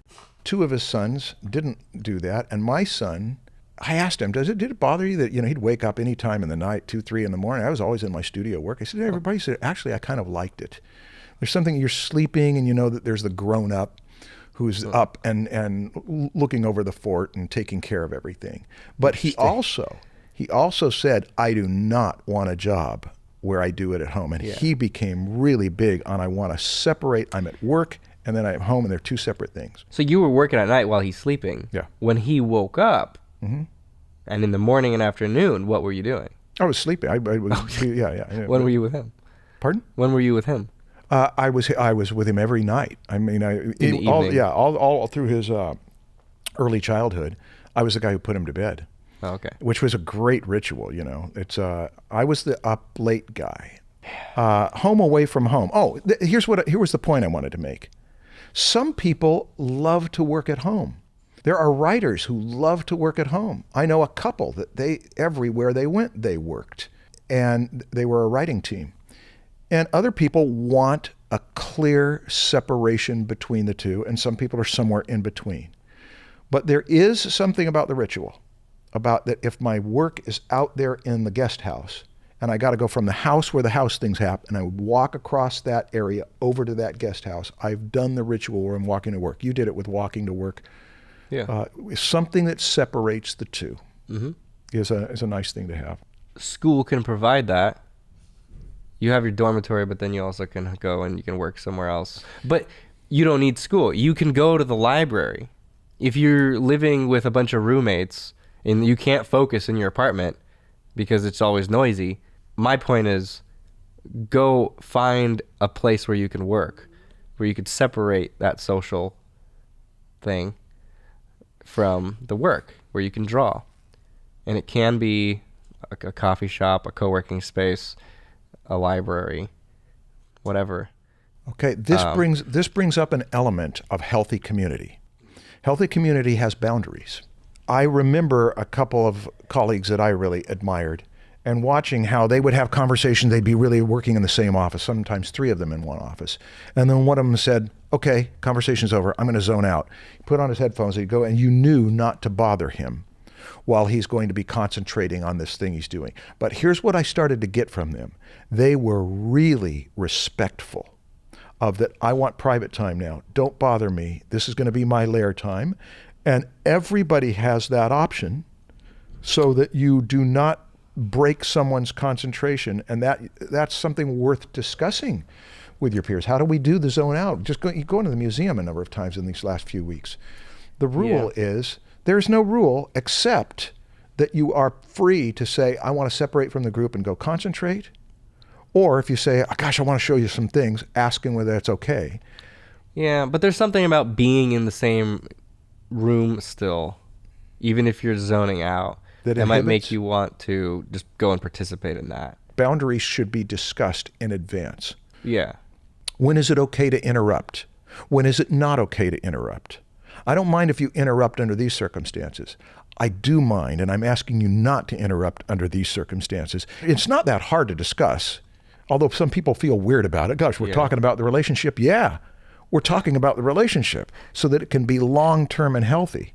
two of his sons didn't do that, and my son, I asked him, did it bother you that, you know, he'd wake up any time in the night, 2, 3 in the morning? I was always in my studio work. I said, everybody said, actually, I kind of liked it. There's something, you're sleeping, and you know that there's the grown-up who's up and looking over the fort and taking care of everything. But he also said, I do not want a job where I do it at home. And he became really big on, I want to separate, I'm at work, and then I'm home, and they're two separate things. So you were working at night while he's sleeping. Yeah. When he woke up, and in the morning and afternoon, what were you doing? I was sleeping. I was, yeah. When were you with him? Pardon? When were you with him? I was with him every night. I mean, all through his early childhood, I was the guy who put him to bed. Oh, okay. Which was a great ritual. You know, it's I was the up late guy, home away from home. Oh, here was the point I wanted to make. Some people love to work at home. There are writers who love to work at home. I know a couple that everywhere they went, they worked, and they were a writing team. And other people want a clear separation between the two, and some people are somewhere in between. But there is something about the ritual, about that if my work is out there in the guest house, and I got to go from the house where the house things happen, and I would walk across that area over to that guest house, I've done the ritual where I'm walking to work. You did it with walking to work. Yeah. Something that separates the two is a nice thing to have. School can provide that. You have your dormitory, but then you also can go and you can work somewhere else. But you don't need school. You can go to the library. If you're living with a bunch of roommates and you can't focus in your apartment because it's always noisy, my point is go find a place where you can work, where you could separate that social thing from the work, where you can draw. And it can be a coffee shop, a co-working space, a library, whatever. Okay, this brings up an element of healthy community. Healthy community has boundaries. I remember a couple of colleagues that I really admired, and watching how they would have conversations. They'd be really working in the same office, sometimes 3 of them in one office. And then one of them said, okay, conversation's over, I'm going to zone out. He put on his headphones, he'd go, and you knew not to bother him while he's going to be concentrating on this thing he's doing. But here's what I started to get from them. They were really respectful of that. I want private time now. Don't bother me. This is going to be my lair time. And everybody has that option, so that you do not break someone's concentration, and that's something worth discussing with your peers. How do we do the zone out? You go into the museum a number of times in these last few weeks. The rule is there's no rule except that you are free to say, I want to separate from the group and go concentrate. Or if you say, oh, gosh, I want to show you some things, asking whether that's okay. Yeah, but there's something about being in the same room still, even if you're zoning out, that might make you want to just go and participate in that. Boundaries should be discussed in advance. Yeah. When is it okay to interrupt? When is it not okay to interrupt? I don't mind if you interrupt under these circumstances. I do mind, and I'm asking you not to interrupt under these circumstances. It's not that hard to discuss, although some people feel weird about it. Gosh, we're talking about the relationship. Yeah, we're talking about the relationship so that it can be long-term and healthy.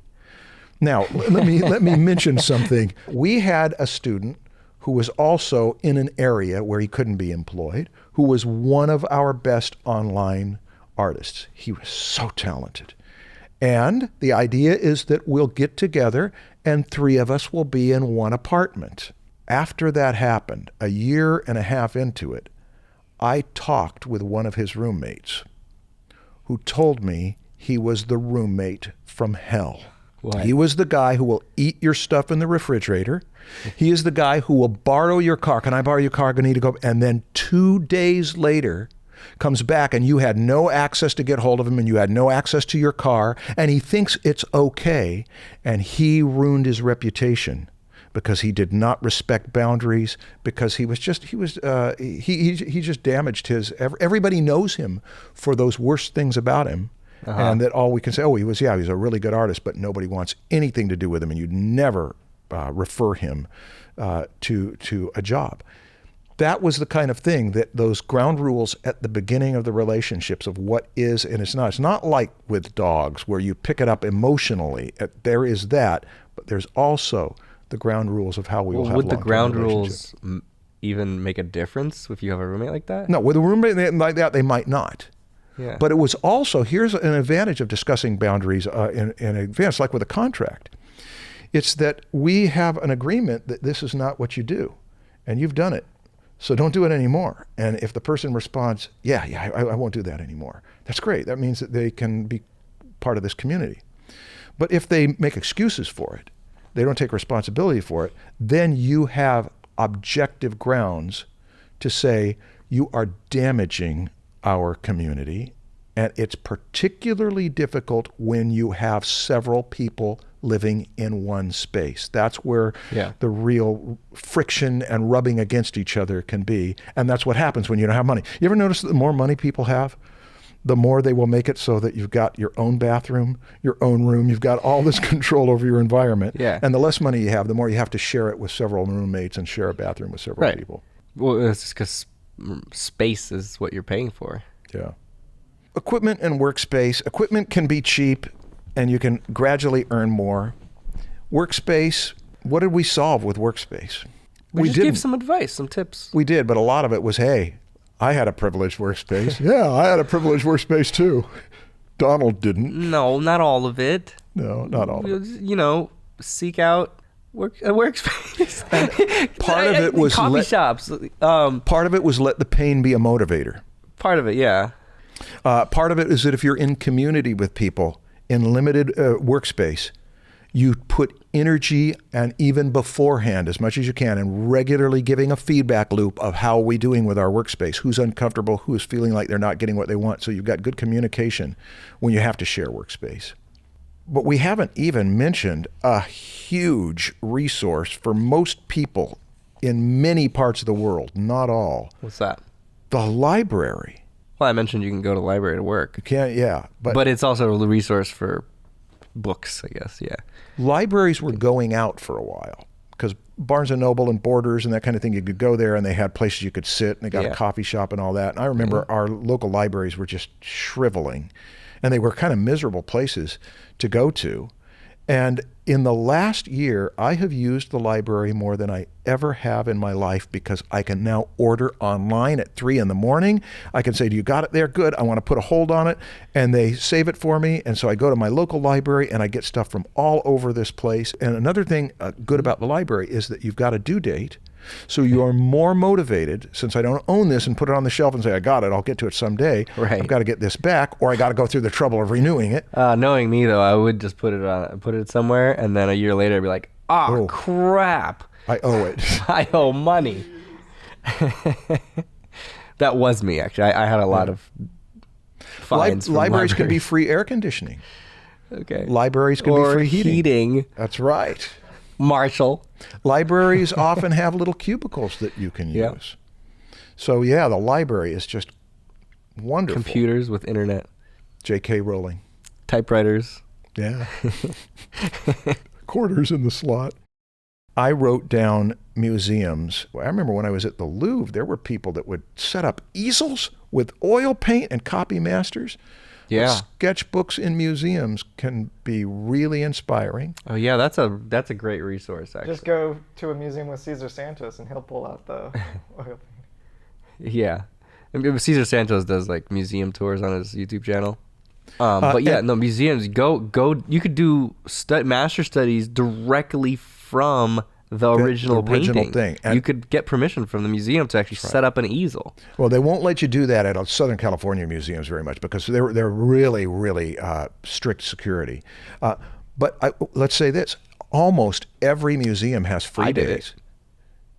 Now, let me mention something. We had a student who was also in an area where he couldn't be employed, who was one of our best online artists. He was so talented. And the idea is that we'll get together and 3 of us will be in one apartment. After that happened, a year and a half into it, I talked with one of his roommates who told me he was the roommate from hell. What? He was the guy who will eat your stuff in the refrigerator. He is the guy who will borrow your car. Can I borrow your car? I'm going to need to go. And then 2 days later, comes back and you had no access to get hold of him and you had no access to your car, and he thinks it's okay, and he ruined his reputation because he did not respect boundaries, because he just damaged his, everybody knows him for those worst things about him. And that all we can say, he was a really good artist, but nobody wants anything to do with him, and you'd never refer him to a job. That was the kind of thing that those ground rules at the beginning of the relationships of what is and is not. It's not like with dogs where you pick it up emotionally. There is that, but there's also the ground rules of how we will have would the long-term ground relationships. rules even make a difference if you have a roommate like that? No, with a roommate like that, they might not. Yeah. But it was also, here's an advantage of discussing boundaries in advance, like with a contract. It's that we have an agreement that this is not what you do, and you've done it. So don't do it anymore. And if the person responds, I won't do that anymore, that's great. That means that they can be part of this community. But if they make excuses for it, they don't take responsibility for it, then you have objective grounds to say you are damaging our community. And it's particularly difficult when you have several people living in one space. That's where the real friction and rubbing against each other can be. And that's what happens when you don't have money. You ever notice that the more money people have, the more they will make it so that you've got your own bathroom, your own room, you've got all this control over your environment. Yeah. And the less money you have, the more you have to share it with several roommates and share a bathroom with several people. Well, it's just because space is what you're paying for. Yeah. Equipment and workspace. Equipment can be cheap and you can gradually earn more. Workspace, what did we solve with Workspace? We just gave some advice, some tips. We did, but a lot of it was, hey, I had a privileged workspace. Yeah, I had a privileged workspace too. Donald didn't. No, not all of it. No, not all of it. You know, seek out a workspace. And part of it was coffee shops. Part of it was let the pain be a motivator. Part of it, yeah. Part of it is that if you're in community with people in limited workspace, you put energy and even beforehand as much as you can and regularly giving a feedback loop of how are we doing with our workspace, who's uncomfortable, who's feeling like they're not getting what they want. So you've got good communication when you have to share workspace. But we haven't even mentioned a huge resource for most people in many parts of the world, not all. What's that? The library. Well, I mentioned you can go to the library to work. You can't, yeah. But it's also a resource for books, I guess, yeah. Libraries were going out for a while because Barnes & Noble and Borders and that kind of thing, you could go there and they had places you could sit and they got a coffee shop and all that. And I remember our local libraries were just shriveling and they were kind of miserable places to go to. And in the last year, I have used the library more than I ever have in my life because I can now order online at 3 a.m. I can say, do you got it there? Good. I want to put a hold on it. And they save it for me. And so I go to my local library and I get stuff from all over this place. And another thing good about the library is that you've got a due date So you are more motivated, since I don't own this and put it on the shelf and say, I got it, I'll get to it someday. Right. I've got to get this back, or I got to go through the trouble of renewing it. Knowing me though, I would just put it somewhere, and then a year later I'd be like, oh. crap, I owe it. I owe money. That was me, actually. I had a lot of fines. Libraries can be free air conditioning. Okay. Libraries can be free heating. That's right. Marshall. Libraries often have little cubicles that you can use. So yeah, the library is just wonderful. Computers with internet. J.K. Rowling. Typewriters. Yeah. Quarters in the slot. I wrote down museums. I remember when I was at the Louvre, there were people that would set up easels with oil paint and copy masters. Yeah. Sketchbooks in museums can be really inspiring. Oh yeah, that's a great resource, actually. Just go to a museum with Cesar Santos and he'll pull out the oil paint. Yeah. And Cesar Santos does like museum tours on his YouTube channel. But yeah, no, museums, go. You could do master studies directly from the original painting. Thing. And you could get permission from the museum to actually set up an easel. Well, they won't let you do that at Southern California museums very much because they're really, really strict security. But let's say this. Almost every museum has free days.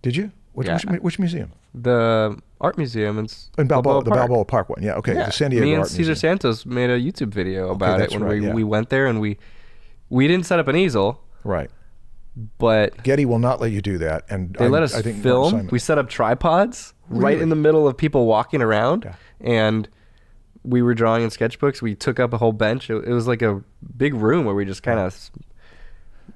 Did you? Which museum? The art museum in Balboa, the Balboa Park one. Yeah, okay. Yeah. The San Diego Me and Art Cesar Museum. Santos made a YouTube video about it when we went there, and we didn't set up an easel. Right. But Getty will not let you do that, and they let us film. We set up tripods right in the middle of people walking around, and we were drawing in sketchbooks. We took up a whole bench. It was like a big room where we just kind of.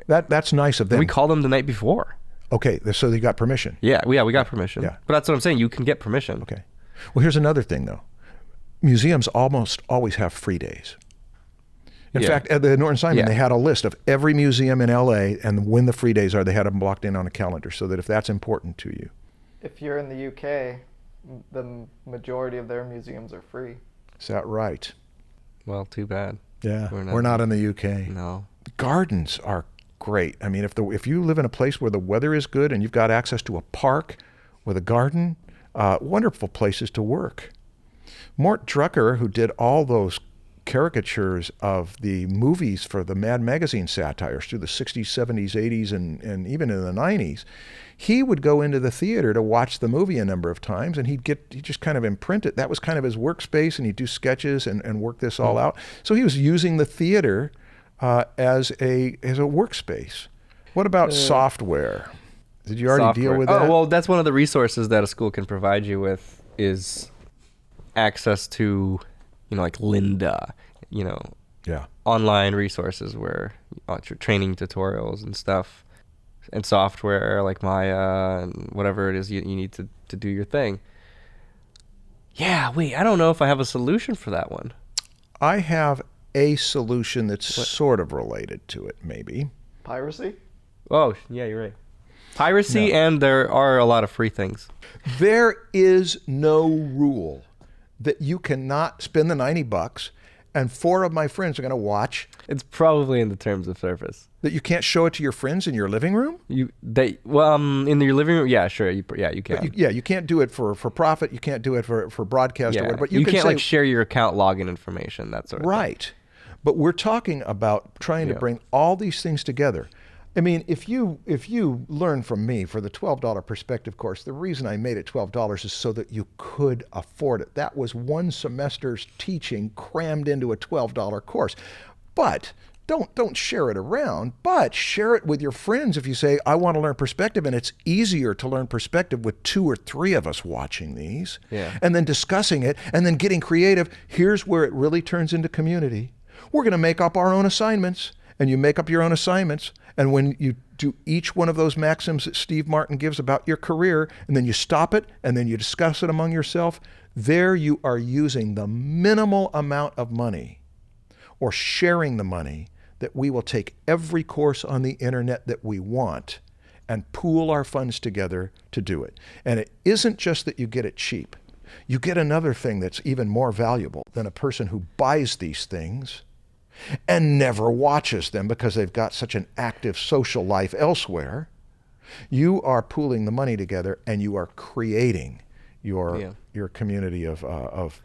That's nice of them. We called them the night before. Okay, so they got permission. Yeah, we got permission. Yeah. But that's what I'm saying. You can get permission. Okay. Well, here's another thing, though. Museums almost always have free days. In fact, at the Norton Simon, they had a list of every museum in L.A. and when the free days are. They had them blocked in on a calendar so that if that's important to you. If you're in the UK, the majority of their museums are free. Is that right? Well, too bad. Yeah, we're not in the UK. No. Gardens are great. I mean, if you live in a place where the weather is good and you've got access to a park with a garden, wonderful places to work. Mort Drucker, who did all those caricatures of the movies for the Mad Magazine satires through the 60s, 70s, 80s, and even in the 90s, he would go into the theater to watch the movie a number of times, and he'd just kind of imprint it. That was kind of his workspace, and he'd do sketches and work this all out. So he was using the theater as a workspace. What about software? Did you already deal with that? Oh, well, that's one of the resources that a school can provide you with is access to, like Lynda, online resources where training tutorials and stuff, and software like Maya and whatever it is you need to do your thing. Yeah, wait, I don't know if I have a solution for that one. I have a solution that's sort of related to it, maybe. Piracy? Oh, yeah, you're right. Piracy, and there are a lot of free things. There is no rule that you cannot spend the $90 and 4 of my friends are going to watch. It's probably in the terms of service. That you can't show it to your friends in your living room? In your living room, yeah, sure, you can. You can't do it for profit. You can't do it for broadcast or whatever. But you can't like share your account login information, that sort of thing. Right. But we're talking about trying to bring all these things together. I mean, if you learn from me for the $12 perspective course, the reason I made it $12 is so that you could afford it. That was one semester's teaching crammed into a $12 course. But don't share it around, but share it with your friends if you say, I want to learn perspective, and it's easier to learn perspective with 2 or 3 of us watching these, and then discussing it, and then getting creative. Here's where it really turns into community. We're going to make up our own assignments, and you make up your own assignments. And when you do each one of those maxims that Steve Martin gives about your career, and then you stop it, and then you discuss it among yourself, there you are using the minimal amount of money or sharing the money that we will take every course on the internet that we want and pool our funds together to do it. And it isn't just that you get it cheap. You get another thing that's even more valuable than a person who buys these things and never watches them because they've got such an active social life elsewhere. You are pooling the money together, and you are creating your community of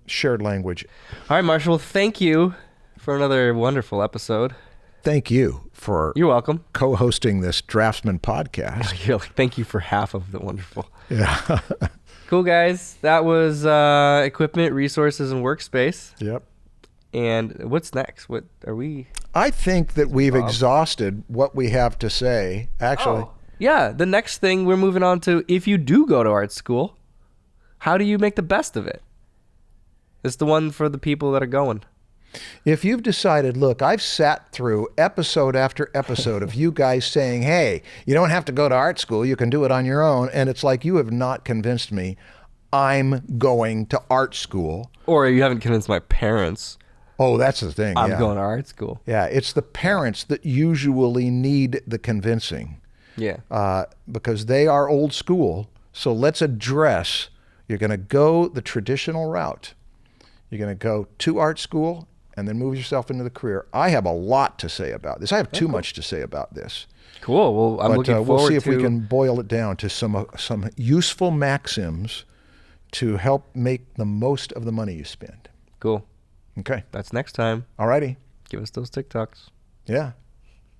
shared language. All right, Marshall, thank you for another wonderful episode. Thank you for You're welcome. co-hosting this Draftsmen podcast. Thank you for half of the wonderful. Yeah. Cool, guys. That was equipment, resources, and workspace. Yep. And what's next? What are we? I think that we've exhausted what we have to say. Actually, Yeah, the next thing we're moving on to, if you do go to art school, how do you make the best of it? It's the one for the people that are going. if you've decided, look, I've sat through episode after episode of you guys saying, hey, you don't have to go to art school, you can do it on your own, and it's like you have not convinced me, I'm going to art school. Or you haven't convinced my parents. Oh, that's the thing. I'm going to art school. Yeah, it's the parents that usually need the convincing. Yeah. Because they are old school. So let's address, you're going to go the traditional route. You're going to go to art school and then move yourself into the career. I have a lot to say about this. I have too much to say about this. Cool. Well, I'm looking forward we'll see if to... we can boil it down to some useful maxims to help make the most of the money you spend. Cool. Okay. That's next time. All righty. Give us those TikToks. Yeah.